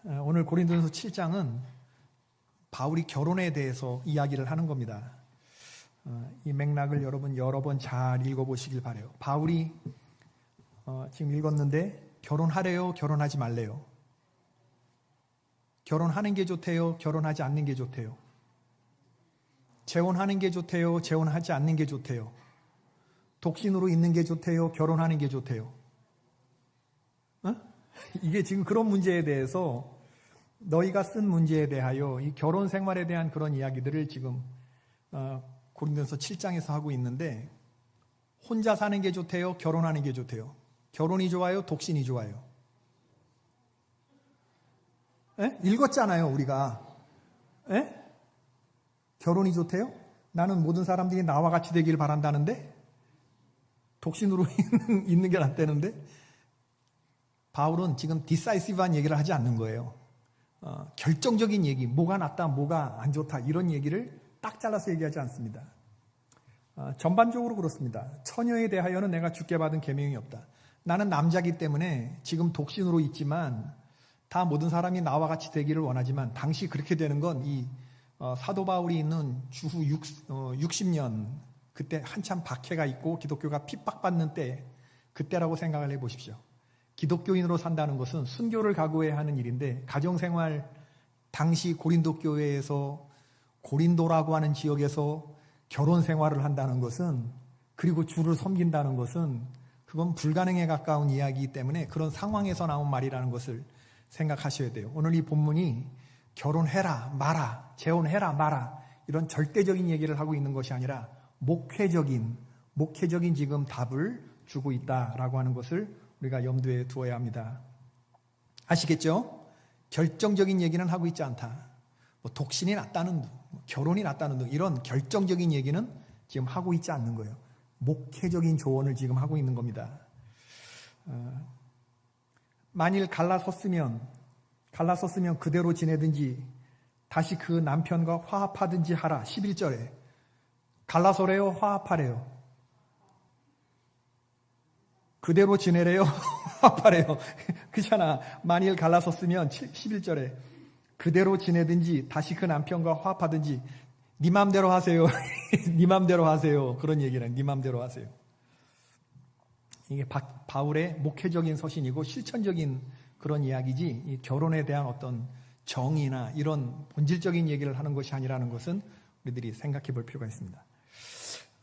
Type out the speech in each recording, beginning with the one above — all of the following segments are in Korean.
오늘 고린도전서 7장은 바울이 결혼에 대해서 이야기를 하는 겁니다. 이 맥락을 여러분 여러 번 잘 읽어보시길 바라요. 바울이 지금 읽었는데 결혼하래요? 결혼하지 말래요? 결혼하는 게 좋대요? 결혼하지 않는 게 좋대요? 재혼하는 게 좋대요? 재혼하지 않는 게 좋대요? 독신으로 있는 게 좋대요? 결혼하는 게 좋대요? 이게 지금 그런 문제에 대해서 너희가 쓴 문제에 대하여 이 결혼 생활에 대한 그런 이야기들을 지금 고린도전서 7장에서 하고 있는데, 혼자 사는 게 좋대요? 결혼하는 게 좋대요? 결혼이 좋아요? 독신이 좋아요? 읽었잖아요, 우리가. 결혼이 좋대요? 나는 모든 사람들이 나와 같이 되길 바란다는데, 독신으로 있는 게 낫다는데. 바울은 지금 디사이시브한 얘기를 하지 않는 거예요. 결정적인 얘기, 뭐가 낫다, 뭐가 안 좋다, 이런 얘기를 딱 잘라서 얘기하지 않습니다. 전반적으로 그렇습니다. 처녀에 대하여는 내가 주께 받은 계명이 없다. 나는 남자기 때문에 지금 독신으로 있지만 다 모든 사람이 나와 같이 되기를 원하지만, 당시 그렇게 되는 건 이 사도 바울이 있는 주후 60년, 그때 한참 박해가 있고 기독교가 핍박받는 때, 그때라고 생각을 해보십시오. 기독교인으로 산다는 것은 순교를 각오해야 하는 일인데, 가정생활, 당시 고린도 교회에서, 고린도라고 하는 지역에서 결혼 생활을 한다는 것은, 그리고 주를 섬긴다는 것은, 그건 불가능에 가까운 이야기이기 때문에 그런 상황에서 나온 말이라는 것을 생각하셔야 돼요. 오늘 이 본문이 결혼해라 마라, 재혼해라 마라, 이런 절대적인 얘기를 하고 있는 것이 아니라 목회적인 지금 답을 주고 있다라고 하는 것을 우리가 염두에 두어야 합니다. 아시겠죠? 결정적인 얘기는 하고 있지 않다. 독신이 낫다는 등, 결혼이 낫다는 등 이런 결정적인 얘기는 지금 하고 있지 않는 거예요. 목회적인 조언을 지금 하고 있는 겁니다. 만일 갈라섰으면 그대로 지내든지 다시 그 남편과 화합하든지 하라. 11절에 갈라서래요? 화합하래요? 그대로 지내래요? 화합하래요? 그렇잖아. 만일 갈라섰으면 11절에 그대로 지내든지 다시 그 남편과 화합하든지 네 맘대로 하세요. 네 맘대로 하세요. 그런 얘기는 네 맘대로 하세요. 이게 바울의 목회적인 서신이고 실천적인 그런 이야기지, 이 결혼에 대한 어떤 정의나 이런 본질적인 얘기를 하는 것이 아니라는 것은 우리들이 생각해 볼 필요가 있습니다.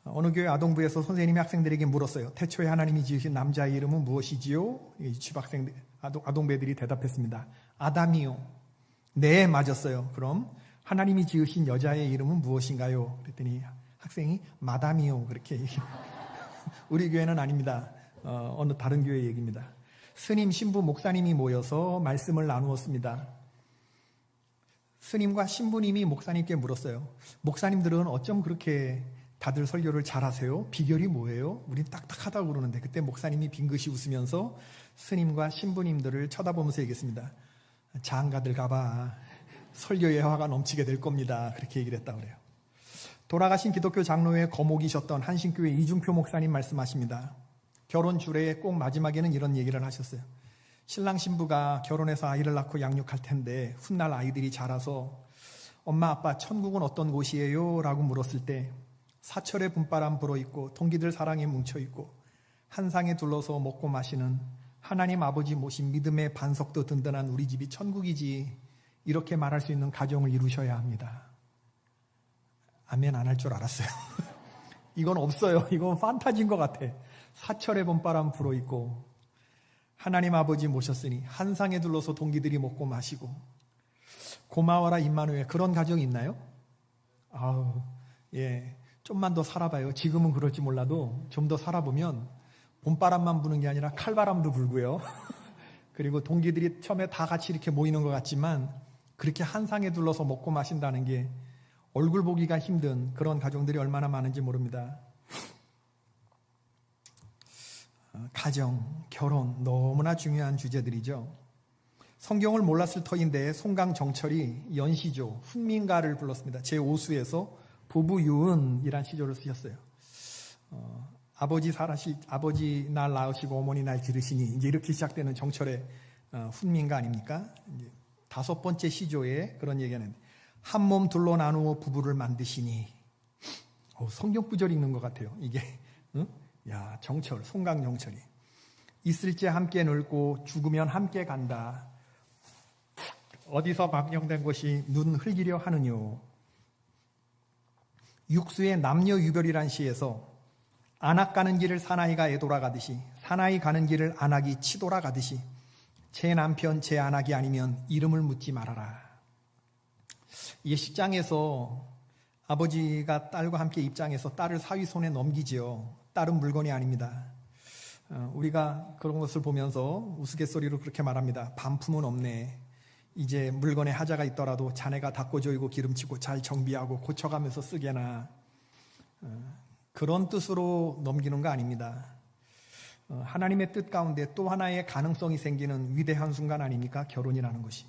어느 교회 아동부에서 선생님이 학생들에게 물었어요. 태초에 하나님이 지으신 남자의 이름은 무엇이지요? 취박생들, 아동배들이 대답했습니다. 아담이요. 네, 맞았어요. 그럼 하나님이 지으신 여자의 이름은 무엇인가요? 그랬더니 학생이 마담이요. 그렇게 우리 교회는 아닙니다. 어느 다른 교회 얘기입니다. 스님, 신부, 목사님이 모여서 말씀을 나누었습니다. 스님과 신부님이 목사님께 물었어요. 목사님들은 어쩜 그렇게 다들 설교를 잘하세요? 비결이 뭐예요? 우린 딱딱하다고 그러는데. 그때 목사님이 빙긋이 웃으면서 스님과 신부님들을 쳐다보면서 얘기했습니다. 장가들 가봐. 설교의 화가 넘치게 될 겁니다. 그렇게 얘기를 했다고 그래요. 돌아가신 기독교 장로회 거목이셨던 한신교회 이중표 목사님 말씀하십니다. 결혼 주례의 꼭 마지막에는 이런 얘기를 하셨어요. 신랑 신부가 결혼해서 아이를 낳고 양육할 텐데 훗날 아이들이 자라서 엄마 아빠 천국은 어떤 곳이에요? 라고 물었을 때 사철의 봄바람 불어있고 동기들 사랑에 뭉쳐있고 한 상에 둘러서 먹고 마시는 하나님 아버지 모신 믿음의 반석도 든든한 우리 집이 천국이지, 이렇게 말할 수 있는 가정을 이루셔야 합니다. 아멘 안 할 줄 알았어요. 이건 없어요. 이건 판타지인 것 같아. 사철의 봄바람 불어있고 하나님 아버지 모셨으니 한 상에 둘러서 동기들이 먹고 마시고, 고마워라 임마누엘, 그런 가정이 있나요? 예, 좀만 더 살아봐요. 지금은 그럴지 몰라도 좀 더 살아보면 봄바람만 부는 게 아니라 칼바람도 불고요. 그리고 동기들이 처음에 다 같이 이렇게 모이는 것 같지만 그렇게 한 상에 둘러서 먹고 마신다는 게 얼굴 보기가 힘든 그런 가정들이 얼마나 많은지 모릅니다. 가정, 결혼, 너무나 중요한 주제들이죠. 성경을 몰랐을 터인데 송강정철이 연시조 훈민가를 불렀습니다. 제5수에서 부부유은이란 시조를 쓰셨어요. 아버지 날 낳으시고 어머니 날 기르시니, 이제 이렇게 시작되는 정철의 훈민가 아닙니까? 이제 5번째 시조에 그런 얘기하는 한 몸 둘로 나누어 부부를 만드시니. 성경 구절 읽는 것 같아요. 이게 응? 야, 정철, 송강정철이 있을지 함께 늙고 죽으면 함께 간다. 어디서 망령된 것이 눈 흘기려 하느뇨. 육수의 남녀 유별이란 시에서 안악 가는 길을 사나이가 애돌아가듯이 사나이 가는 길을 안악이 치돌아가듯이 제 남편 제 안악이 아니면 이름을 묻지 말아라. 이게 식장에서 아버지가 딸과 함께 입장해서 딸을 사위 손에 넘기지요. 딸은 물건이 아닙니다. 우리가 그런 것을 보면서 우스갯소리로 그렇게 말합니다. 반품은 없네. 이제 물건에 하자가 있더라도 자네가 닦아줘이고 기름치고 잘 정비하고 고쳐가면서 쓰게나. 그런 뜻으로 넘기는 거 아닙니다. 하나님의 뜻 가운데 또 하나의 가능성이 생기는 위대한 순간 아닙니까? 결혼이라는 것이.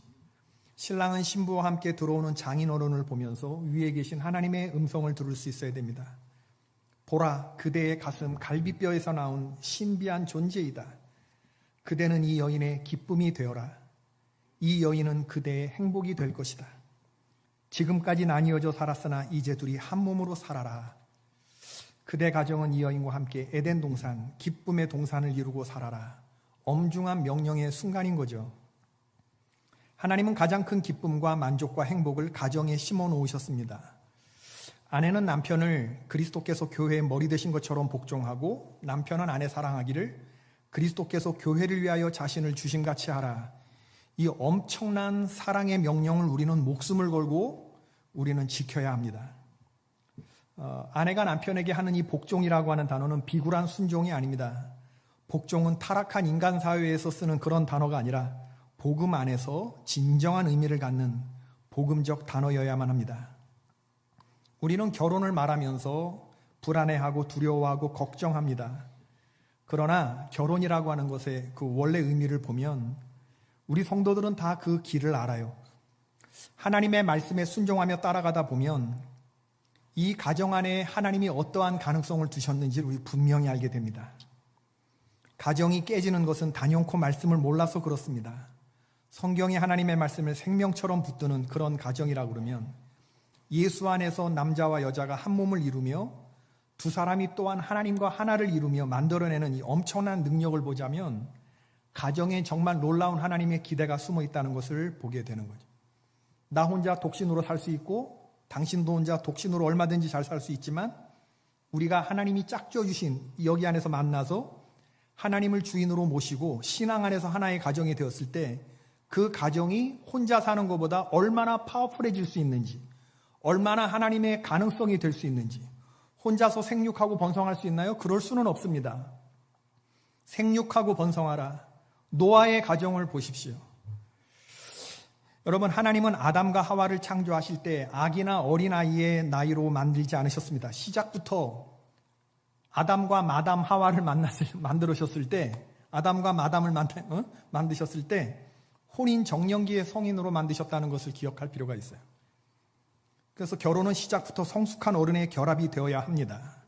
신랑은 신부와 함께 들어오는 장인어른을 보면서 위에 계신 하나님의 음성을 들을 수 있어야 됩니다. 보라, 그대의 가슴 갈비뼈에서 나온 신비한 존재이다. 그대는 이 여인의 기쁨이 되어라. 이 여인은 그대의 행복이 될 것이다. 지금까지 나뉘어져 살았으나 이제 둘이 한 몸으로 살아라. 그대 가정은 이 여인과 함께 에덴 동산, 기쁨의 동산을 이루고 살아라. 엄중한 명령의 순간인 거죠. 하나님은 가장 큰 기쁨과 만족과 행복을 가정에 심어 놓으셨습니다. 아내는 남편을 그리스도께서 교회의 머리 되신 것처럼 복종하고 남편은 아내 사랑하기를 그리스도께서 교회를 위하여 자신을 주심같이 하라. 이 엄청난 사랑의 명령을 우리는 목숨을 걸고 우리는 지켜야 합니다. 아내가 남편에게 하는 이 복종이라고 하는 단어는 비굴한 순종이 아닙니다. 복종은 타락한 인간 사회에서 쓰는 그런 단어가 아니라 복음 안에서 진정한 의미를 갖는 복음적 단어여야만 합니다. 우리는 결혼을 말하면서 불안해하고 두려워하고 걱정합니다. 그러나 결혼이라고 하는 것의 그 원래 의미를 보면 우리 성도들은 다 그 길을 알아요. 하나님의 말씀에 순종하며 따라가다 보면 이 가정 안에 하나님이 어떠한 가능성을 두셨는지를 우리 분명히 알게 됩니다. 가정이 깨지는 것은 단연코 말씀을 몰라서 그렇습니다. 성경이 하나님의 말씀을 생명처럼 붙드는 그런 가정이라고 그러면 예수 안에서 남자와 여자가 한 몸을 이루며 두 사람이 또한 하나님과 하나를 이루며 만들어내는 이 엄청난 능력을 보자면 가정에 정말 놀라운 하나님의 기대가 숨어 있다는 것을 보게 되는 거죠. 나 혼자 독신으로 살 수 있고 당신도 혼자 독신으로 얼마든지 잘 살 수 있지만 우리가 하나님이 짝지어 주신 여기 안에서 만나서 하나님을 주인으로 모시고 신앙 안에서 하나의 가정이 되었을 때 그 가정이 혼자 사는 것보다 얼마나 파워풀해질 수 있는지, 얼마나 하나님의 가능성이 될 수 있는지. 혼자서 생육하고 번성할 수 있나요? 그럴 수는 없습니다. 생육하고 번성하라. 노아의 가정을 보십시오. 여러분, 하나님은 아담과 하와를 창조하실 때 아기나 어린아이의 나이로 만들지 않으셨습니다. 시작부터 아담과 마담 하와를 만드셨을 때, 아담과 마담을 만드셨을 때 혼인 정령기의 성인으로 만드셨다는 것을 기억할 필요가 있어요. 그래서 결혼은 시작부터 성숙한 어른의 결합이 되어야 합니다.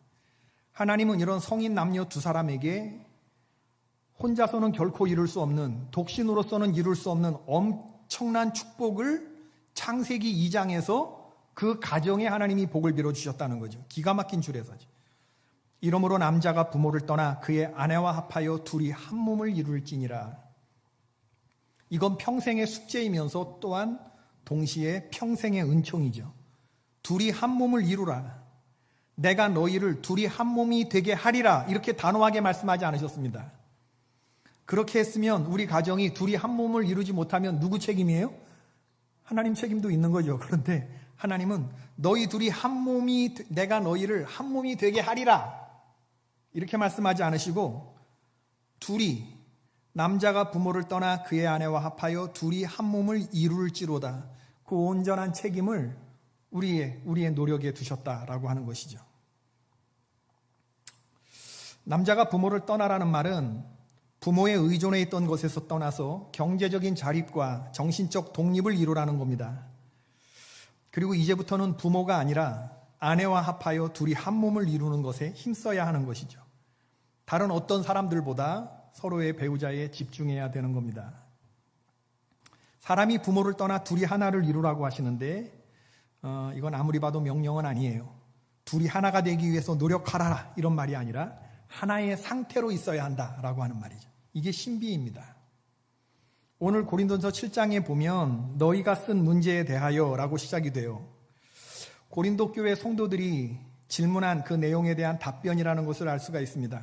하나님은 이런 성인 남녀 두 사람에게 혼자서는 결코 이룰 수 없는, 독신으로서는 이룰 수 없는 엄청난 축복을 창세기 2장에서 그 가정에 하나님이 복을 빌어주셨다는 거죠. 기가 막힌 주례사죠. 이러므로 남자가 부모를 떠나 그의 아내와 합하여 둘이 한 몸을 이룰지니라. 이건 평생의 숙제이면서 또한 동시에 평생의 은총이죠. 둘이 한 몸을 이루라. 내가 너희를 둘이 한 몸이 되게 하리라. 이렇게 단호하게 말씀하지 않으셨습니다. 그렇게 했으면 우리 가정이 둘이 한 몸을 이루지 못하면 누구 책임이에요? 하나님 책임도 있는 거죠. 그런데 하나님은 너희 둘이 한 몸이, 내가 너희를 한 몸이 되게 하리라. 이렇게 말씀하지 않으시고 둘이, 남자가 부모를 떠나 그의 아내와 합하여 둘이 한 몸을 이룰지로다. 그 온전한 책임을 우리의 노력에 두셨다라고 하는 것이죠. 남자가 부모를 떠나라는 말은 부모에 의존해 있던 것에서 떠나서 경제적인 자립과 정신적 독립을 이루라는 겁니다. 그리고 이제부터는 부모가 아니라 아내와 합하여 둘이 한 몸을 이루는 것에 힘써야 하는 것이죠. 다른 어떤 사람들보다 서로의 배우자에 집중해야 되는 겁니다. 사람이 부모를 떠나 둘이 하나를 이루라고 하시는데 이건 아무리 봐도 명령은 아니에요. 둘이 하나가 되기 위해서 노력하라 이런 말이 아니라 하나의 상태로 있어야 한다라고 하는 말이죠. 이게 신비입니다. 오늘 고린도전서 7장에 보면 너희가 쓴 문제에 대하여 라고 시작이 돼요. 고린도 교회 성도들이 질문한 그 내용에 대한 답변이라는 것을 알 수가 있습니다.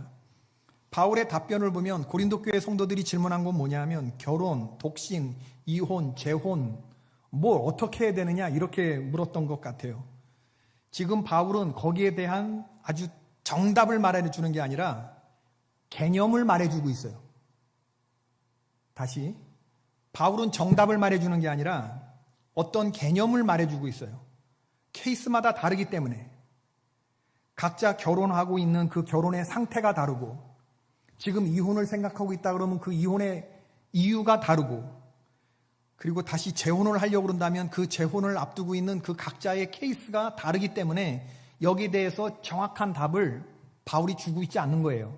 바울의 답변을 보면 고린도 교회 성도들이 질문한 건 뭐냐면 결혼, 독신, 이혼, 재혼 뭘 어떻게 해야 되느냐 이렇게 물었던 것 같아요. 지금 바울은 거기에 대한 아주 정답을 말해주는 게 아니라 개념을 말해주고 있어요. 다시 바울은 정답을 말해주는 게 아니라 어떤 개념을 말해주고 있어요. 케이스마다 다르기 때문에 각자 결혼하고 있는 그 결혼의 상태가 다르고 지금 이혼을 생각하고 있다 그러면 그 이혼의 이유가 다르고 그리고 다시 재혼을 하려고 그런다면 그 재혼을 앞두고 있는 그 각자의 케이스가 다르기 때문에 여기에 대해서 정확한 답을 바울이 주고 있지 않는 거예요.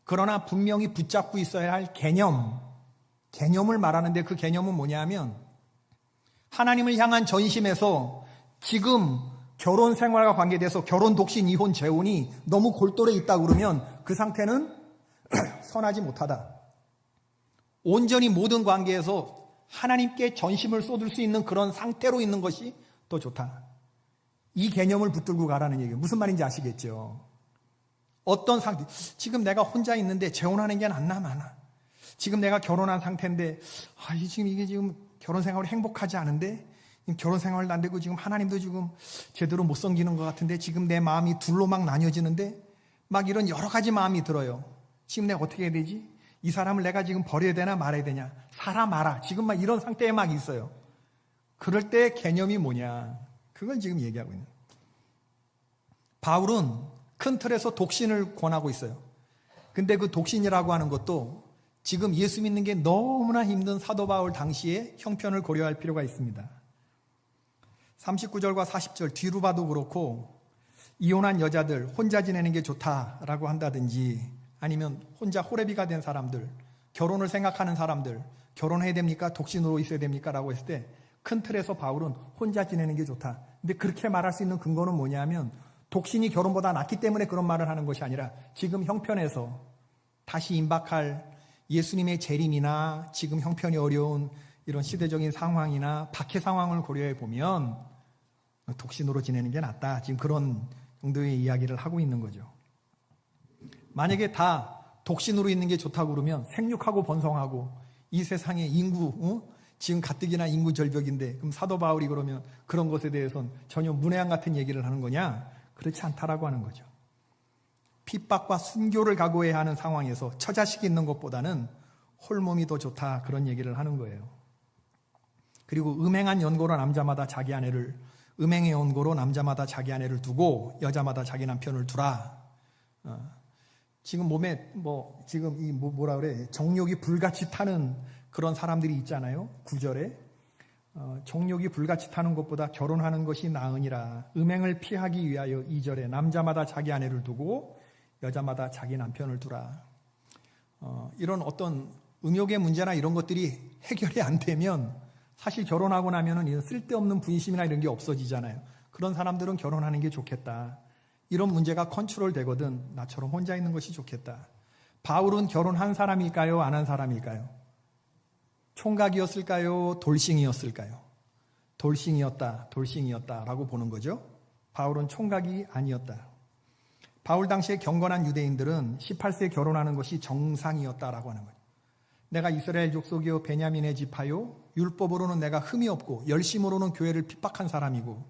그러나 분명히 붙잡고 있어야 할 개념을 말하는데 그 개념은 뭐냐면 하나님을 향한 전심에서 지금 결혼 생활과 관계돼서 결혼, 독신, 이혼, 재혼이 너무 골똘해 있다 그러면 그 상태는 선하지 못하다. 온전히 모든 관계에서 하나님께 전심을 쏟을 수 있는 그런 상태로 있는 것이 더 좋다. 이 개념을 붙들고 가라는 얘기예요. 무슨 말인지 아시겠죠? 어떤 상태, 지금 내가 혼자 있는데 재혼하는 게 낫나 마나. 지금 내가 결혼한 상태인데 이게 지금 결혼 생활이 행복하지 않은데 결혼 생활도 안 되고 지금 하나님도 지금 제대로 못 섬기는 것 같은데 지금 내 마음이 둘로 막 나뉘어지는데 막 이런 여러 가지 마음이 들어요. 지금 내가 어떻게 해야 되지? 이 사람을 내가 지금 버려야 되나 말아야 되냐? 살아 마라. 지금 막 이런 상태에 막 있어요. 그럴 때 개념이 뭐냐? 그걸 지금 얘기하고 있는 거예요. 바울은 큰 틀에서 독신을 권하고 있어요. 근데 그 독신이라고 하는 것도 지금 예수 믿는 게 너무나 힘든 사도 바울 당시에 형편을 고려할 필요가 있습니다. 39절과 40절 뒤로 봐도 그렇고 이혼한 여자들 혼자 지내는 게 좋다라고 한다든지 아니면 혼자 호레비가 된 사람들, 결혼을 생각하는 사람들, 결혼해야 됩니까? 독신으로 있어야 됩니까? 라고 했을 때 큰 틀에서 바울은 혼자 지내는 게 좋다. 근데 그렇게 말할 수 있는 근거는 뭐냐면 독신이 결혼보다 낫기 때문에 그런 말을 하는 것이 아니라 지금 형편에서 다시 임박할 예수님의 재림이나 지금 형편이 어려운 이런 시대적인 상황이나 박해 상황을 고려해 보면 독신으로 지내는 게 낫다. 지금 그런 정도의 이야기를 하고 있는 거죠. 만약에 다 독신으로 있는 게 좋다고 그러면 생육하고 번성하고 이 세상의 인구, 지금 가뜩이나 인구 절벽인데 그럼 사도 바울이 그러면 그런 것에 대해서는 전혀 문외한 같은 얘기를 하는 거냐? 그렇지 않다라고 하는 거죠. 핍박과 순교를 각오해야 하는 상황에서 처자식이 있는 것보다는 홀몸이 더 좋다 그런 얘기를 하는 거예요. 그리고 음행한 연고로 남자마다 자기 아내를 음행의 연고로 남자마다 자기 아내를 두고 여자마다 자기 남편을 두라. 지금 몸에 지금 뭐라 그래 정욕이 불같이 타는 그런 사람들이 있잖아요. 9절에 정욕이 불같이 타는 것보다 결혼하는 것이 나으니라. 음행을 피하기 위하여 2절에 남자마다 자기 아내를 두고 여자마다 자기 남편을 두라. 이런 어떤 음욕의 문제나 이런 것들이 해결이 안 되면 사실 결혼하고 나면은 이런 쓸데없는 분심이나 이런 게 없어지잖아요. 그런 사람들은 결혼하는 게 좋겠다. 이런 문제가 컨트롤 되거든. 나처럼 혼자 있는 것이 좋겠다. 바울은 결혼한 사람일까요? 안 한 사람일까요? 총각이었을까요? 돌싱이었을까요? 돌싱이었다라고 보는 거죠. 바울은 총각이 아니었다. 바울 당시에 경건한 유대인들은 18세에 결혼하는 것이 정상이었다라고 하는 거예요. 내가 이스라엘 족속이요 베냐민의 지파요 율법으로는 내가 흠이 없고 열심으로는 교회를 핍박한 사람이고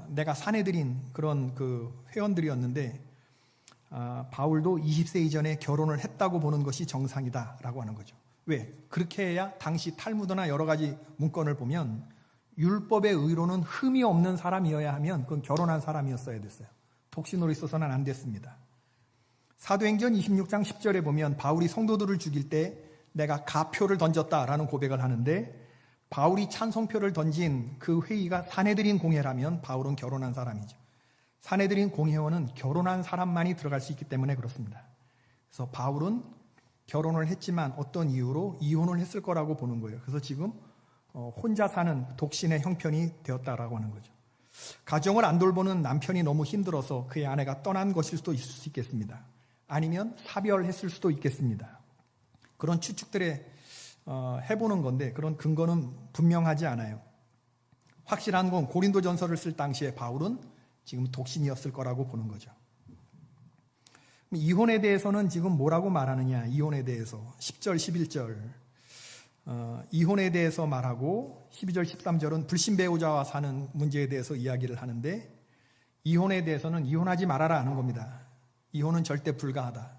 내가 사내들인 그런 그 회원들이었는데 바울도 20세 이전에 결혼을 했다고 보는 것이 정상이다라고 하는 거죠. 왜? 그렇게 해야 당시 탈무드나 여러 가지 문건을 보면 율법의 의로는 흠이 없는 사람이어야 하면 그건 결혼한 사람이었어야 됐어요. 독신으로 있어서는 안 됐습니다. 사도행전 26장 10절에 보면 바울이 성도들을 죽일 때 내가 가표를 던졌다라는 고백을 하는데 바울이 찬송표를 던진 그 회의가 사내들인 공회라면 바울은 결혼한 사람이죠. 사내들인 공회원은 결혼한 사람만이 들어갈 수 있기 때문에 그렇습니다. 그래서 바울은 결혼을 했지만 어떤 이유로 이혼을 했을 거라고 보는 거예요. 그래서 지금 혼자 사는 독신의 형편이 되었다라고 하는 거죠. 가정을 안 돌보는 남편이 너무 힘들어서 그의 아내가 떠난 것일 수도 있을 수 있겠습니다. 아니면 사별했을 수도 있겠습니다. 그런 추측들에 해보는 건데 그런 근거는 분명하지 않아요. 확실한 건 고린도전서를 쓸 당시에 바울은 지금 독신이었을 거라고 보는 거죠. 이혼에 대해서는 지금 뭐라고 말하느냐? 이혼에 대해서 10절, 11절 이혼에 대해서 말하고 12절, 13절은 불신 배우자와 사는 문제에 대해서 이야기를 하는데 이혼에 대해서는 이혼하지 말아라 하는 겁니다. 이혼은 절대 불가하다.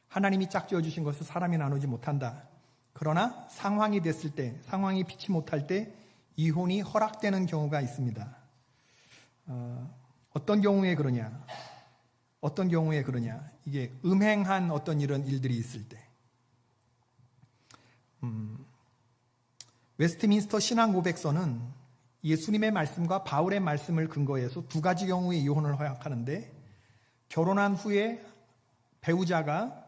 하나님이 짝지어 주신 것을 사람이 나누지 못한다. 그러나 상황이 됐을 때, 상황이 피치 못할 때 이혼이 허락되는 경우가 있습니다. 어떤 경우에 그러냐? 이게 음행한 어떤 이런 일들이 있을 때. 웨스트민스터 신앙고백서는 예수님의 말씀과 바울의 말씀을 근거해서 두 가지 경우의 이혼을 허락하는데 결혼한 후에 배우자가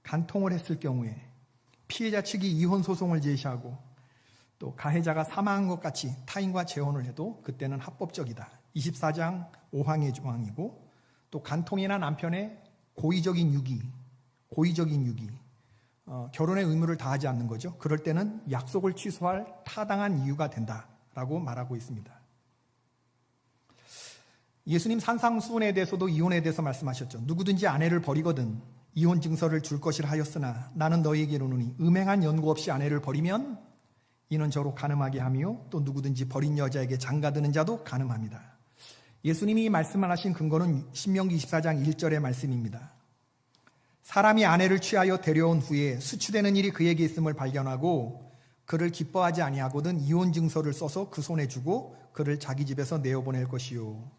간통을 했을 경우에 피해자 측이 이혼 소송을 제시하고 또 가해자가 사망한 것 같이 타인과 재혼을 해도 그때는 합법적이다. 24장 5항의 조항이고 또 간통이나 남편의 고의적인 유기, 결혼의 의무를 다하지 않는 거죠. 그럴 때는 약속을 취소할 타당한 이유가 된다라고 말하고 있습니다. 예수님 산상수훈에 대해서도 이혼에 대해서 말씀하셨죠. 누구든지 아내를 버리거든 이혼 증서를 줄 것이라 하였으나 나는 너희에게 이르노니 음행한 연고 없이 아내를 버리면 이는 저로 간음하게 하며 또 누구든지 버린 여자에게 장가드는 자도 간음합니다. 예수님이 말씀을 하신 근거는 신명기 24장 1절의 말씀입니다. 사람이 아내를 취하여 데려온 후에 수치되는 일이 그에게 있음을 발견하고 그를 기뻐하지 아니하거든 이혼 증서를 써서 그 손에 주고 그를 자기 집에서 내어보낼 것이요.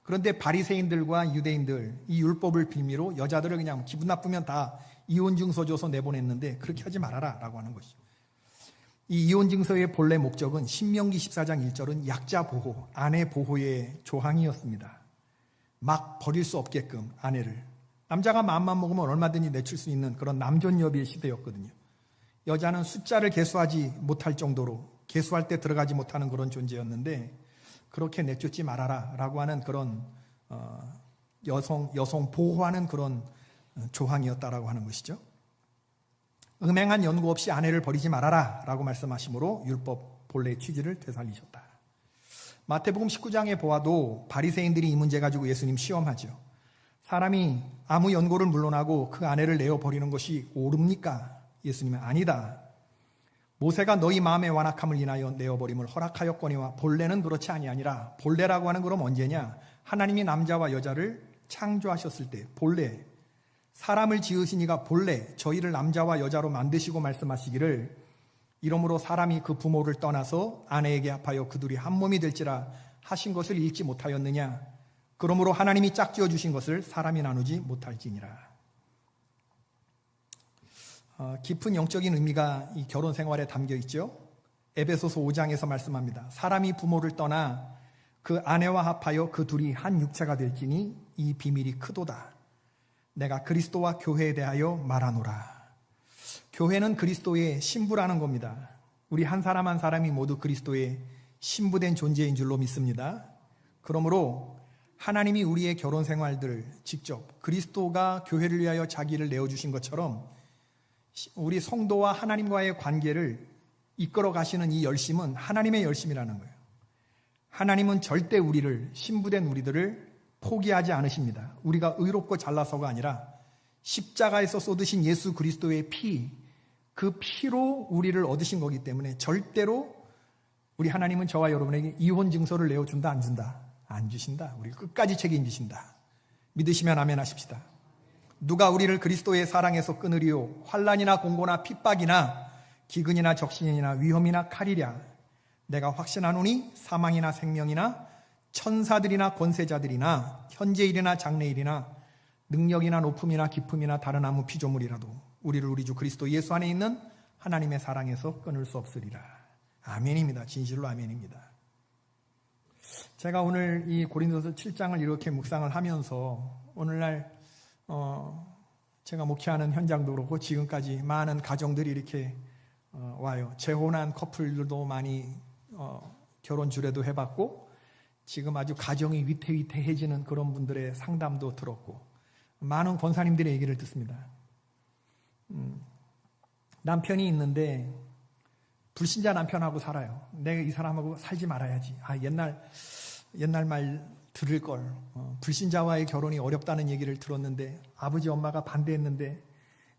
그런데 바리새인들과 유대인들 이 율법을 빌미로 여자들을 그냥 기분 나쁘면 다 이혼 증서 줘서 내보냈는데 그렇게 하지 말아라 라고 하는 것이죠. 이 이혼 증서의 본래 목적은 신명기 14장 1절은 약자 보호, 아내 보호의 조항이었습니다. 막 버릴 수 없게끔 아내를. 남자가 마음만 먹으면 얼마든지 내칠 수 있는 그런 남존여비의 시대였거든요. 여자는 숫자를 계수하지 못할 정도로 계수할 때 들어가지 못하는 그런 존재였는데 그렇게 내쫓지 말아라 라고 하는 그런 여성 보호하는 그런 조항이었다라고 하는 것이죠. 음행한 연고 없이 아내를 버리지 말아라 라고 말씀하시므로 율법 본래의 취지를 되살리셨다. 마태복음 19장에 보아도 바리새인들이 이 문제 가지고 예수님 시험하죠. 사람이 아무 연고를 물러나고 그 아내를 내어버리는 것이 옳습니까? 예수님은 아니다. 모세가 너희 마음의 완악함을 인하여 내어버림을 허락하였거니와 본래는 그렇지 아니하니라. 본래라고 하는 그럼 언제냐? 하나님이 남자와 여자를 창조하셨을 때 본래 사람을 지으신 이가 본래 저희를 남자와 여자로 만드시고 말씀하시기를 이러므로 사람이 그 부모를 떠나서 아내에게 합하여 그들이 한 몸이 될지라 하신 것을 읽지 못하였느냐? 그러므로 하나님이 짝지어 주신 것을 사람이 나누지 못할지니라. 깊은 영적인 의미가 이 결혼 생활에 담겨 있죠. 에베소서 5장에서 말씀합니다. 사람이 부모를 떠나 그 아내와 합하여 그 둘이 한 육체가 될지니 이 비밀이 크도다. 내가 그리스도와 교회에 대하여 말하노라. 교회는 그리스도의 신부라는 겁니다. 우리 한 사람 한 사람이 모두 그리스도의 신부된 존재인 줄로 믿습니다. 그러므로 하나님이 우리의 결혼 생활들을 직접 그리스도가 교회를 위하여 자기를 내어주신 것처럼 우리 성도와 하나님과의 관계를 이끌어 가시는 이 열심은 하나님의 열심이라는 거예요. 하나님은 절대 우리를, 신부된 우리들을 포기하지 않으십니다. 우리가 의롭고 잘나서가 아니라 십자가에서 쏟으신 예수 그리스도의 피, 그 피로 우리를 얻으신 거기 때문에 절대로 우리 하나님은 저와 여러분에게 이혼 증서를 내어준다 안 준다? 안 주신다. 우리 끝까지 책임지신다. 믿으시면 아멘 하십시다. 누가 우리를 그리스도의 사랑에서 끊으리요? 환난이나 공고나 핍박이나 기근이나 적신이나 위험이나 칼이랴. 내가 확신하노니 사망이나 생명이나 천사들이나 권세자들이나 현재일이나 장래일이나 능력이나 높음이나 기품이나 다른 아무 피조물이라도 우리를 우리 주 그리스도 예수 안에 있는 하나님의 사랑에서 끊을 수 없으리라. 아멘입니다. 진실로 아멘입니다. 제가 오늘 이 고린도서 7장을 이렇게 묵상을 하면서 오늘날 제가 목회하는 현장도 그렇고 지금까지 많은 가정들이 이렇게 와요. 재혼한 커플들도 많이 결혼 주례도 해봤고 지금 아주 가정이 위태위태해지는 그런 분들의 상담도 들었고 많은 권사님들의 얘기를 듣습니다. 남편이 있는데 불신자 남편하고 살아요. 내가 이 사람하고 살지 말아야지. 옛날 말 들을 걸. 불신자와의 결혼이 어렵다는 얘기를 들었는데 아버지 엄마가 반대했는데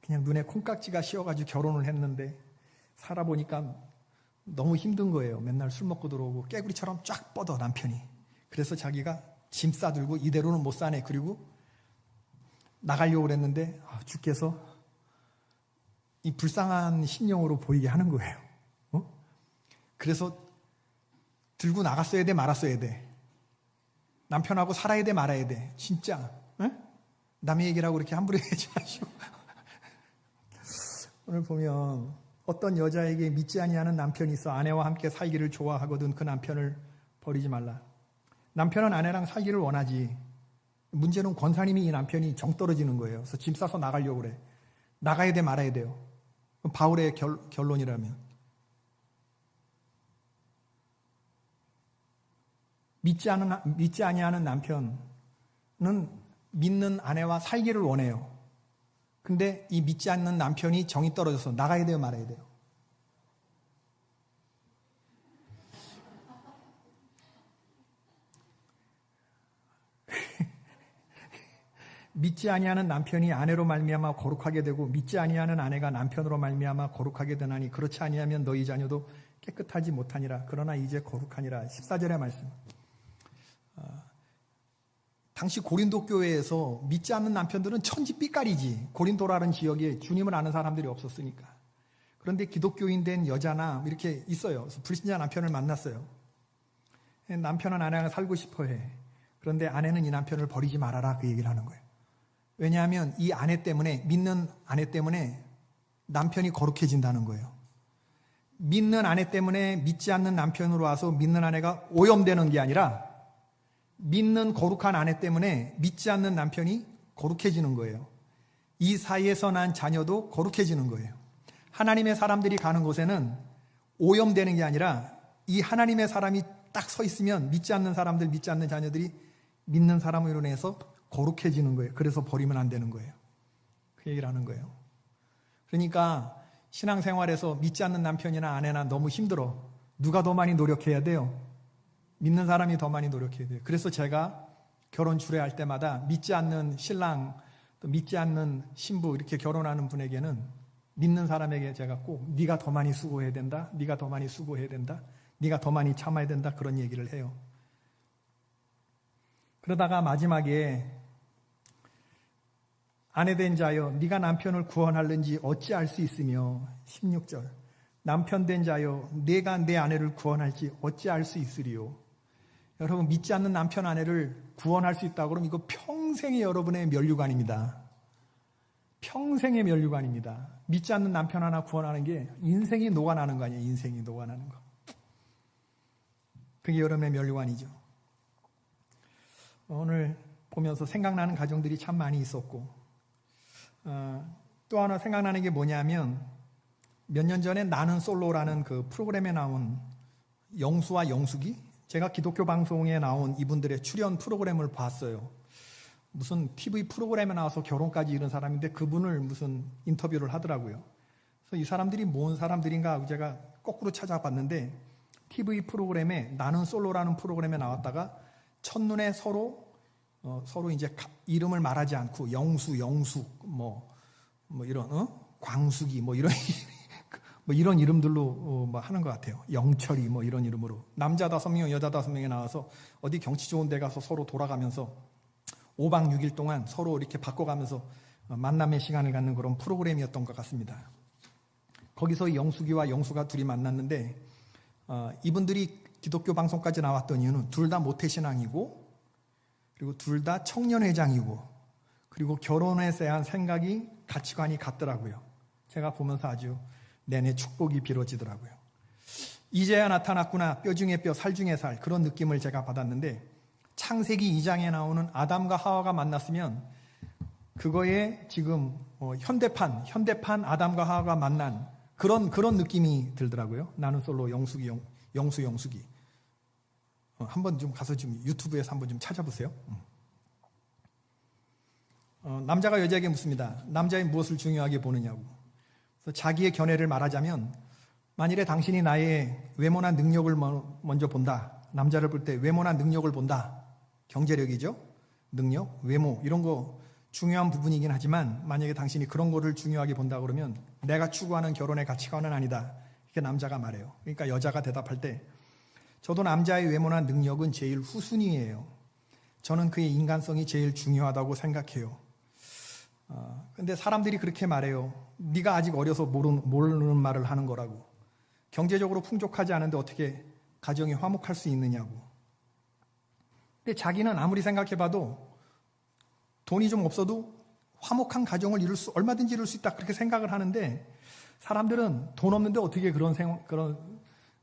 그냥 눈에 콩깍지가 씌어가지고 결혼을 했는데 살아보니까 너무 힘든 거예요. 맨날 술 먹고 들어오고 깨구리처럼 쫙 뻗어 남편이. 그래서 자기가 짐 싸들고 이대로는 못 사네. 그리고 나가려고 그랬는데 주께서 이 불쌍한 심령으로 보이게 하는 거예요. 그래서 들고 나갔어야 돼 말았어야 돼. 남편하고 살아야 돼 말아야 돼. 진짜 남의 얘기라고 그렇게 함부로 얘기하지 마시고 오늘 보면 어떤 여자에게 믿지 아니하는 남편이 있어 아내와 함께 살기를 좋아하거든 그 남편을 버리지 말라. 남편은 아내랑 살기를 원하지. 문제는 권사님이 이 남편이 정 떨어지는 거예요. 그래서 짐 싸서 나가려고 그래. 나가야 돼 말아야 돼요. 바울의 결론이라면 믿지 아니하는 남편은 믿는 아내와 살기를 원해요. 근데 이 믿지 않는 남편이 정이 떨어져서 나가야 돼요 말아야 돼요. 믿지 아니하는 남편이 아내로 말미암아 거룩하게 되고 믿지 아니하는 아내가 남편으로 말미암아 거룩하게 되나니 그렇지 아니하면 너희 자녀도 깨끗하지 못하니라. 그러나 이제 거룩하니라. 14절의 말씀. 당시 고린도 교회에서 믿지 않는 남편들은 천지 삐까리지. 고린도라는 지역에 주님을 아는 사람들이 없었으니까. 그런데 기독교인 된 여자나 이렇게 있어요. 그래서 불신자 남편을 만났어요. 남편은 아내랑 살고 싶어 해. 그런데 아내는 이 남편을 버리지 말아라. 그 얘기를 하는 거예요. 왜냐하면 이 아내 때문에, 믿는 아내 때문에 남편이 거룩해진다는 거예요. 믿는 아내 때문에 믿지 않는 남편으로 와서 믿는 아내가 오염되는 게 아니라 믿는 거룩한 아내 때문에 믿지 않는 남편이 거룩해지는 거예요. 이 사이에서 난 자녀도 거룩해지는 거예요. 하나님의 사람들이 가는 곳에는 오염되는 게 아니라 이 하나님의 사람이 딱 서 있으면 믿지 않는 사람들, 믿지 않는 자녀들이 믿는 사람으로 인해서 거룩해지는 거예요. 그래서 버리면 안 되는 거예요. 그 얘기를 하는 거예요. 그러니까 신앙생활에서 믿지 않는 남편이나 아내나 너무 힘들어. 누가 더 많이 노력해야 돼요? 믿는 사람이 더 많이 노력해야 돼요. 그래서 제가 결혼 주례할 때마다 믿지 않는 신랑, 또 믿지 않는 신부 이렇게 결혼하는 분에게는 믿는 사람에게 제가 꼭 네가 더 많이 수고해야 된다. 네가 더 많이 수고해야 된다. 네가 더 많이 참아야 된다. 그런 얘기를 해요. 그러다가 마지막에 아내된 자여 네가 남편을 구원하는지 어찌 알 수 있으며 16절 남편된 자여 내가 내 아내를 구원할지 어찌 알 수 있으리요. 여러분 믿지 않는 남편 아내를 구원할 수 있다고 그러면 이거 평생의 여러분의 면류관입니다. 평생의 면류관입니다. 믿지 않는 남편 하나 구원하는 게 인생이 녹아나는 거 아니에요. 인생이 녹아나는 거. 그게 여러분의 면류관이죠. 오늘 보면서 생각나는 가정들이 참 많이 있었고 또 하나 생각나는 게 뭐냐면 몇 년 전에 나는 솔로라는 그 프로그램에 나온 영수와 영숙이 제가 기독교 방송에 나온 이분들의 출연 프로그램을 봤어요. 무슨 TV 프로그램에 나와서 결혼까지 이룬 사람인데 그분을 무슨 인터뷰를 하더라고요. 그래서 이 사람들이 뭔 사람들인가 하고 제가 거꾸로 찾아봤는데 TV 프로그램에 나는 솔로라는 프로그램에 나왔다가 첫눈에 서로 이제 이름을 말하지 않고 영숙 뭐 이런 광숙이 뭐 이런 뭐 이런 이름들로 뭐 하는 것 같아요. 영철이 뭐 이런 이름으로 남자 5명 여자 5명이 나와서 어디 경치 좋은 데 가서 서로 돌아가면서 5박 6일 동안 서로 이렇게 바꿔가면서 만남의 시간을 갖는 그런 프로그램이었던 것 같습니다. 거기서 영숙이와 영수가 둘이 만났는데 이분들이 기독교 방송까지 나왔던 이유는 둘 다 모태신앙이고 그리고 둘 다 청년회장이고 그리고 결혼에 대한 생각이 가치관이 같더라고요. 제가 보면서 아주 내내 축복이 빌어지더라고요. 이제야 나타났구나. 뼈 중에 뼈, 살 중에 살. 그런 느낌을 제가 받았는데 창세기 2장에 나오는 아담과 하와가 만났으면 그거에 지금 현대판 아담과 하와가 만난 그런 느낌이 들더라고요. 나는 솔로 영숙이 영수기. 한번 좀 가서 좀 유튜브에서 한번 좀 찾아보세요. 남자가 여자에게 묻습니다. 남자의 무엇을 중요하게 보느냐고. 그래서 자기의 견해를 말하자면, 만일에 당신이 나의 외모나 능력을 먼저 본다. 남자를 볼 때 외모나 능력을 본다. 경제력이죠. 능력, 외모 이런 거 중요한 부분이긴 하지만 만약에 당신이 그런 거를 중요하게 본다 그러면 내가 추구하는 결혼의 가치관은 아니다. 이렇게 남자가 말해요. 그러니까 여자가 대답할 때 저도 남자의 외모나 능력은 제일 후순위예요. 저는 그의 인간성이 제일 중요하다고 생각해요. 근데 사람들이 그렇게 말해요. 네가 아직 어려서 모르는 말을 하는 거라고. 경제적으로 풍족하지 않은데 어떻게 가정이 화목할 수 있느냐고. 근데 자기는 아무리 생각해봐도 돈이 좀 없어도 화목한 가정을 얼마든지 이룰 수 있다 그렇게 생각을 하는데 사람들은 돈 없는데 어떻게 그런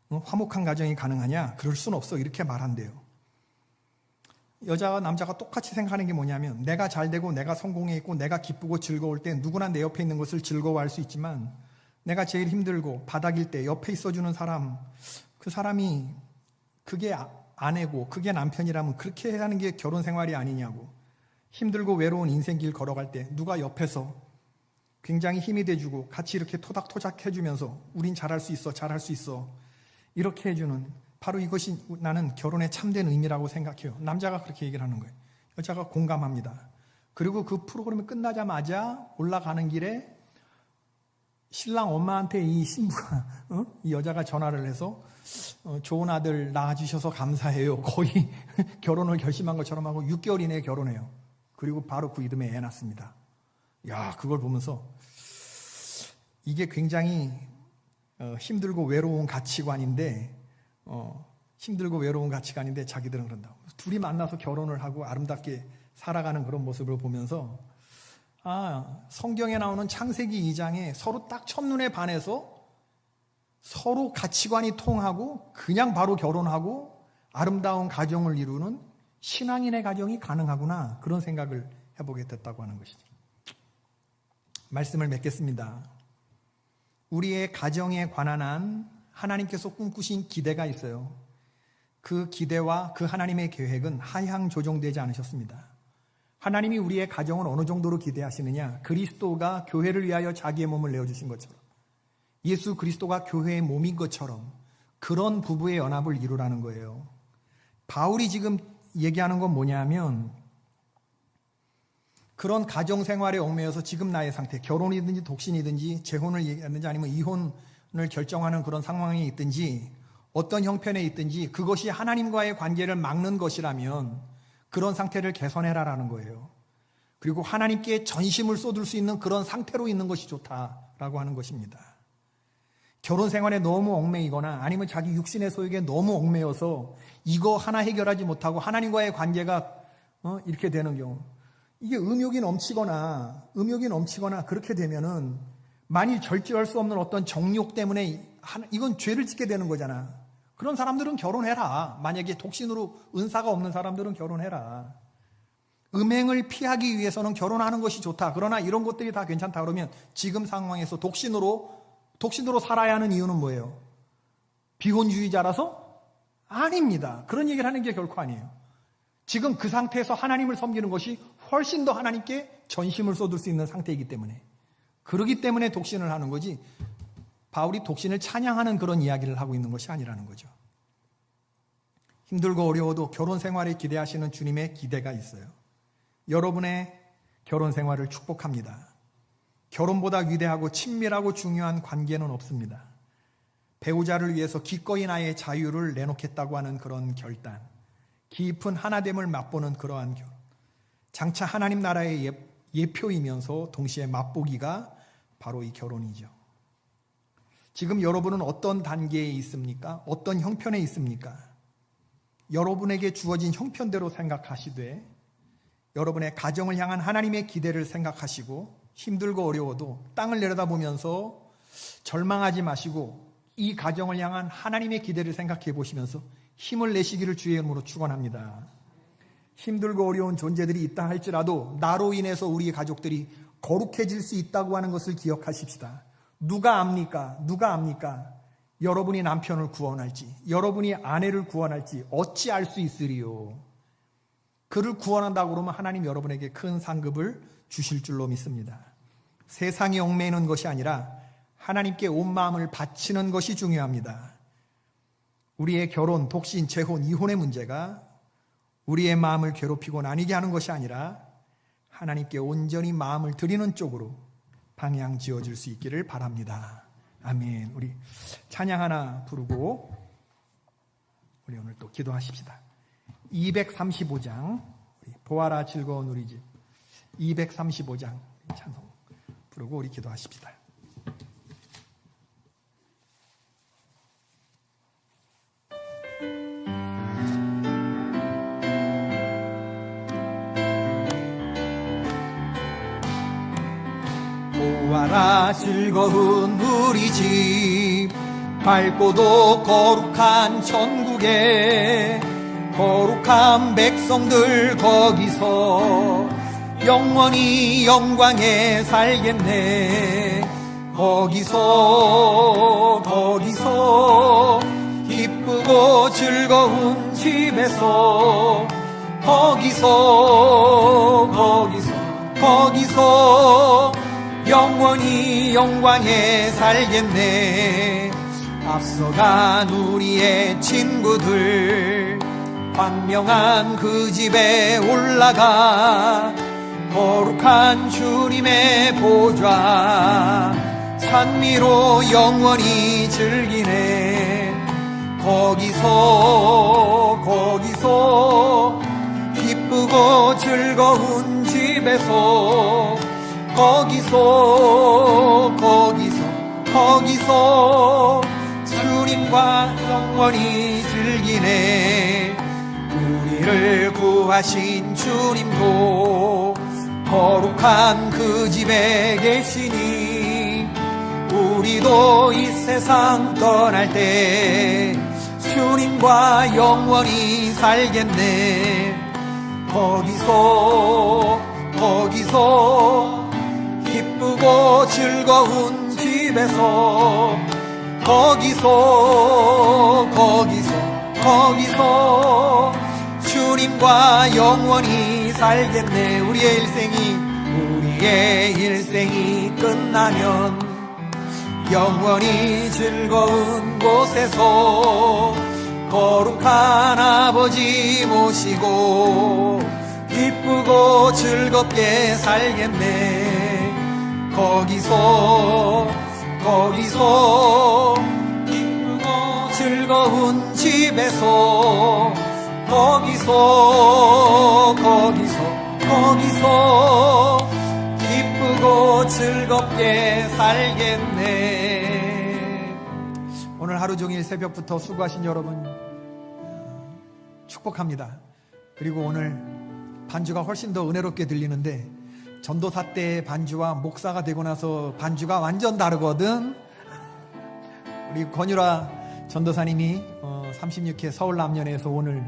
화목한 가정이 가능하냐? 그럴 순 없어. 이렇게 말한대요. 여자와 남자가 똑같이 생각하는 게 뭐냐면 내가 잘 되고 내가 성공해 있고 내가 기쁘고 즐거울 때 누구나 내 옆에 있는 것을 즐거워할 수 있지만 내가 제일 힘들고 바닥일 때 옆에 있어주는 사람, 그 사람이 그게 아내고 그게 남편이라면 그렇게 해야 하는 게 결혼 생활이 아니냐고. 힘들고 외로운 인생길 걸어갈 때 누가 옆에서 굉장히 힘이 돼주고 같이 이렇게 토닥토닥 해주면서 우린 잘할 수 있어, 잘할 수 있어 이렇게 해주는 바로 이것이 나는 결혼의 참된 의미라고 생각해요. 남자가 그렇게 얘기를 하는 거예요. 여자가 공감합니다. 그리고 그 프로그램이 끝나자마자 올라가는 길에 신랑 엄마한테 이 신부가 이 여자가 전화를 해서 좋은 아들 낳아주셔서 감사해요. 거의 결혼을 결심한 것처럼 하고 6개월 이내에 결혼해요. 그리고 바로 그 이듬해 애 낳습니다. 야, 그걸 보면서 이게 굉장히 힘들고 외로운 가치관인데 자기들은 그런다고. 둘이 만나서 결혼을 하고 아름답게 살아가는 그런 모습을 보면서 성경에 나오는 창세기 2장에 서로 딱 첫눈에 반해서 서로 가치관이 통하고 그냥 바로 결혼하고 아름다운 가정을 이루는 신앙인의 가정이 가능하구나 그런 생각을 해보게 됐다고 하는 것이죠. 말씀을 맺겠습니다. 우리의 가정에 관한 한 하나님께서 꿈꾸신 기대가 있어요. 그 기대와 그 하나님의 계획은 하향 조정되지 않으셨습니다. 하나님이 우리의 가정을 어느 정도로 기대하시느냐? 그리스도가 교회를 위하여 자기의 몸을 내어주신 것처럼 예수 그리스도가 교회의 몸인 것처럼 그런 부부의 연합을 이루라는 거예요. 바울이 지금 얘기하는 건 뭐냐면 그런 가정생활에 얽매여서 지금 나의 상태, 결혼이든지 독신이든지 재혼을 얘기하든지 아니면 이혼을 결정하는 그런 상황에 있든지 어떤 형편에 있든지 그것이 하나님과의 관계를 막는 것이라면 그런 상태를 개선해라라는 거예요. 그리고 하나님께 전심을 쏟을 수 있는 그런 상태로 있는 것이 좋다라고 하는 것입니다. 결혼 생활에 너무 얽매이거나 아니면 자기 육신의 소욕에 너무 얽매여서 이거 하나 해결하지 못하고 하나님과의 관계가 이렇게 되는 경우, 이게 음욕이 넘치거나 그렇게 되면은 만일 절제할 수 없는 어떤 정욕 때문에 이건 죄를 짓게 되는 거잖아. 그런 사람들은 결혼해라. 만약에 독신으로 은사가 없는 사람들은 결혼해라. 음행을 피하기 위해서는 결혼하는 것이 좋다. 그러나 이런 것들이 다 괜찮다 그러면 지금 상황에서 독신으로 살아야 하는 이유는 뭐예요? 비혼주의자라서? 아닙니다. 그런 얘기를 하는 게 결코 아니에요. 지금 그 상태에서 하나님을 섬기는 것이 훨씬 더 하나님께 전심을 쏟을 수 있는 상태이기 때문에 그러기 때문에 독신을 하는 거지 바울이 독신을 찬양하는 그런 이야기를 하고 있는 것이 아니라는 거죠. 힘들고 어려워도 결혼 생활에 기대하시는 주님의 기대가 있어요. 여러분의 결혼 생활을 축복합니다. 결혼보다 위대하고 친밀하고 중요한 관계는 없습니다. 배우자를 위해서 기꺼이 나의 자유를 내놓겠다고 하는 그런 결단, 깊은 하나됨을 맛보는 그러한 결혼, 장차 하나님 나라의 예표이면서 동시에 맛보기가 바로 이 결혼이죠. 지금 여러분은 어떤 단계에 있습니까? 어떤 형편에 있습니까? 여러분에게 주어진 형편대로 생각하시되 여러분의 가정을 향한 하나님의 기대를 생각하시고 힘들고 어려워도 땅을 내려다보면서 절망하지 마시고 이 가정을 향한 하나님의 기대를 생각해 보시면서 힘을 내시기를 주의 이름으로 축원합니다. 힘들고 어려운 존재들이 있다 할지라도 나로 인해서 우리 가족들이 거룩해질 수 있다고 하는 것을 기억하십시다. 누가 압니까? 여러분이 남편을 구원할지, 여러분이 아내를 구원할지 어찌 알 수 있으리요. 그를 구원한다고 그러면 하나님 여러분에게 큰 상급을 주실 줄로 믿습니다. 세상에 얽매이는 것이 아니라 하나님께 온 마음을 바치는 것이 중요합니다. 우리의 결혼, 독신, 재혼, 이혼의 문제가 우리의 마음을 괴롭히고 나뉘게 하는 것이 아니라 하나님께 온전히 마음을 드리는 쪽으로 방향 지어줄 수 있기를 바랍니다. 아멘. 우리 찬양 하나 부르고 우리 오늘 또 기도하십시다. 235장 보아라 즐거운 우리 집 235장 찬송 부르고 우리 기도하십시다. 보아라 즐거운 우리 집 밝고도 거룩한 천국에 거룩한 백성들 거기서 영원히 영광에 살겠네. 거기서 기쁘고 즐거운 집에서 거기서 영원히 영광에 살겠네. 앞서간 우리의 친구들 광명한 그 집에 올라가 거룩한 주님의 보좌 찬미로 영원히 즐기네. 거기서 기쁘고 즐거운 집에서 거기서 주님과 영원히 즐기네. 우리를 구하신 주님도 거룩한 그 집에 계시니 우리도 이 세상 떠날 때 주님과 영원히 살겠네. 거기서 기쁘고 즐거운 집에서 거기서 주님과 영원히 살겠네. 우리의 일생이 끝나면 영원히 즐거운 곳에서 거룩한 아버지 모시고 기쁘고 즐겁게 살겠네. 거기서 기쁘고 즐거운 집에서 거기서 기쁘고 즐겁게 살겠네. 오늘 하루 종일 새벽부터 수고하신 여러분 축복합니다. 그리고 오늘 반주가 훨씬 더 은혜롭게 들리는데 전도사 때의 반주와 목사가 되고 나서 반주가 완전 다르거든. 우리 권유라 전도사님이 36회 서울남년에서 오늘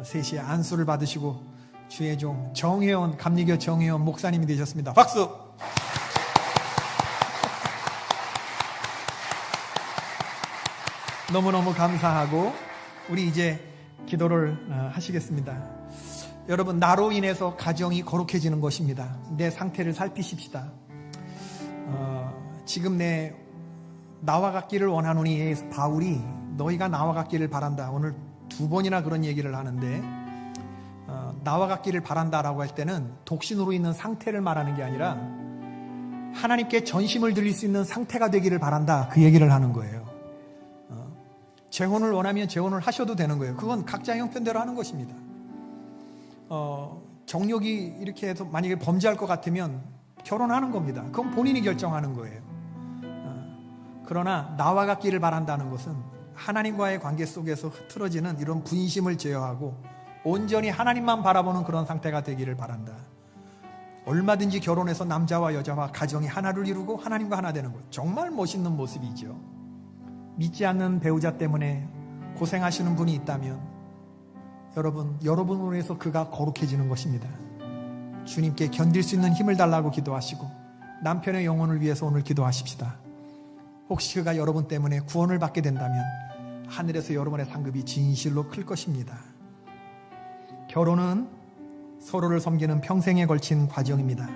3시에 안수를 받으시고 주의 종 정혜원 감리교 정혜원 목사님이 되셨습니다. 박수. 너무너무 감사하고 우리 이제 기도를 하시겠습니다. 여러분, 나로 인해서 가정이 거룩해지는 것입니다. 내 상태를 살피십시다. 지금 나와 같기를 원하노니 바울이 너희가 나와 같기를 바란다. 오늘 2번이나 그런 얘기를 하는데 나와 같기를 바란다라고 할 때는 독신으로 있는 상태를 말하는 게 아니라 하나님께 전심을 드릴 수 있는 상태가 되기를 바란다. 그 얘기를 하는 거예요. 재혼을 원하면 재혼을 하셔도 되는 거예요. 그건 각자 형편대로 하는 것입니다. 정욕이 이렇게 해서 만약에 범죄할 것 같으면 결혼하는 겁니다. 그건 본인이 결정하는 거예요. 그러나 나와 같기를 바란다는 것은 하나님과의 관계 속에서 흐트러지는 이런 분심을 제어하고 온전히 하나님만 바라보는 그런 상태가 되기를 바란다. 얼마든지 결혼해서 남자와 여자와 가정이 하나를 이루고 하나님과 하나 되는 것, 정말 멋있는 모습이죠. 믿지 않는 배우자 때문에 고생하시는 분이 있다면 여러분으로 해서 그가 거룩해지는 것입니다. 주님께 견딜 수 있는 힘을 달라고 기도하시고 남편의 영혼을 위해서 오늘 기도하십시다. 혹시 그가 여러분 때문에 구원을 받게 된다면 하늘에서 여러분의 상급이 진실로 클 것입니다. 결혼은 서로를 섬기는 평생에 걸친 과정입니다.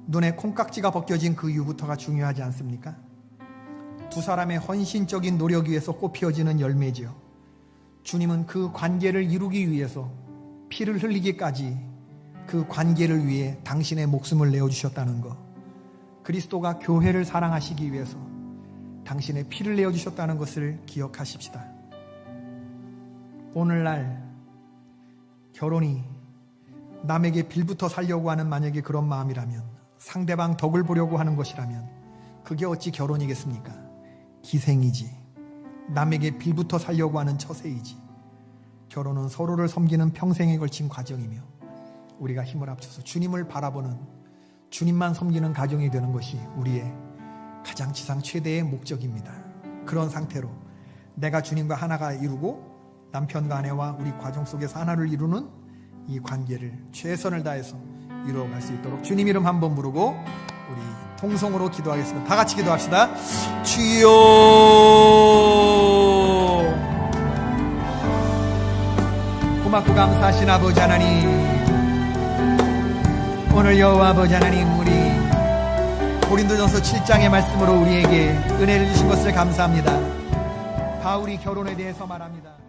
눈에 콩깍지가 벗겨진 그 이후부터가 중요하지 않습니까? 두 사람의 헌신적인 노력 위에서 꽃피어지는 열매지요. 주님은 그 관계를 이루기 위해서 피를 흘리기까지 그 관계를 위해 당신의 목숨을 내어주셨다는 것, 그리스도가 교회를 사랑하시기 위해서 당신의 피를 내어주셨다는 것을 기억하십시다. 오늘날 결혼이 남에게 빌붙어 살려고 하는 만약에 그런 마음이라면, 상대방 덕을 보려고 하는 것이라면 그게 어찌 결혼이겠습니까? 기생이지, 남에게 빌붙어 살려고 하는 처세이지. 결혼은 서로를 섬기는 평생에 걸친 과정이며 우리가 힘을 합쳐서 주님을 바라보는, 주님만 섬기는 가정이 되는 것이 우리의 가장 지상 최대의 목적입니다. 그런 상태로 내가 주님과 하나가 이루고 남편과 아내와 우리 가정 속에서 하나를 이루는 이 관계를 최선을 다해서 이루어갈 수 있도록 주님 이름 한번 부르고 우리 통성으로 기도하겠습니다. 다 같이 기도합시다. 주여, 고맙고 감사하신 아버지 하나님, 오늘 여호와 아버지 하나님, 우리 고린도전서 7장의 말씀으로 우리에게 은혜를 주신 것을 감사합니다. 바울이 결혼에 대해서 말합니다.